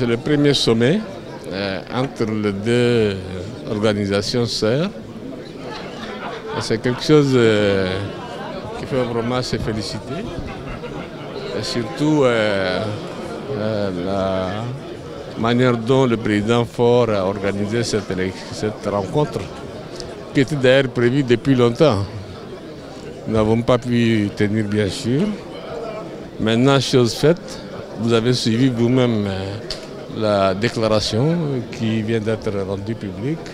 c'est le premier sommet entre les deux organisations sœurs. C'est quelque chose qui fait vraiment se féliciter. Et surtout la manière dont le président Faure a organisé cette rencontre, qui était d'ailleurs prévue depuis longtemps. Nous n'avons pas pu tenir, bien sûr. Maintenant, chose faite, vous avez suivi vous-même la déclaration qui vient d'être rendue publique.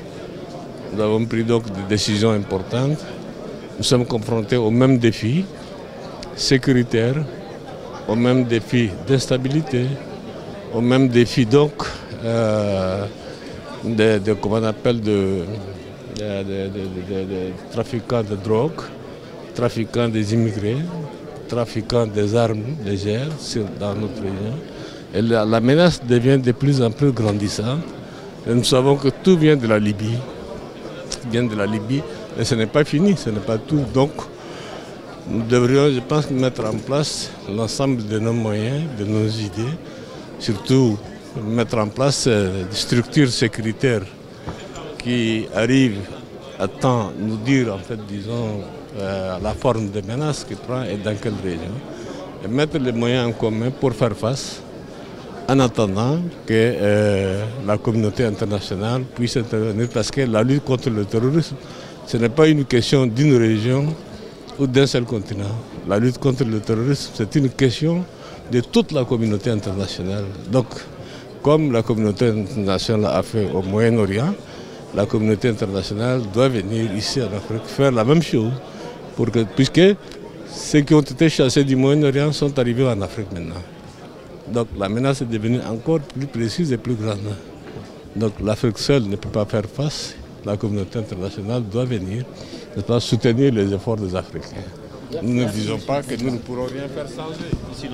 Nous avons pris donc des décisions importantes. Nous sommes confrontés aux mêmes défis sécuritaires, aux mêmes défis d'instabilité, aux mêmes défis donc comment on appelle de trafiquants de drogue, trafiquants des immigrés, trafiquants des armes légères dans notre région. Et la menace devient de plus en plus grandissante. Et nous savons que tout vient de la Libye. Et ce n'est pas fini, ce n'est pas tout. Donc, nous devrions, je pense, mettre en place l'ensemble de nos moyens, de nos idées, surtout mettre en place des structures sécuritaires qui arrivent à temps nous dire, en fait, disons, la forme de menace qu'il prend et dans quelle région. Et mettre les moyens en commun pour faire face en attendant que la communauté internationale puisse intervenir, parce que la lutte contre le terrorisme, ce n'est pas une question d'une région ou d'un seul continent. La lutte contre le terrorisme, c'est une question de toute la communauté internationale. Donc, comme la communauté internationale a fait au Moyen-Orient, la communauté internationale doit venir ici en Afrique faire la même chose, puisque ceux qui ont été chassés du Moyen-Orient sont arrivés en Afrique maintenant. Donc la menace est devenue encore plus précise et plus grande. Donc l'Afrique seule ne peut pas faire face. La communauté internationale doit venir soutenir les efforts des Africains. Nous ne disons pas que nous ne pourrons rien faire sans eux.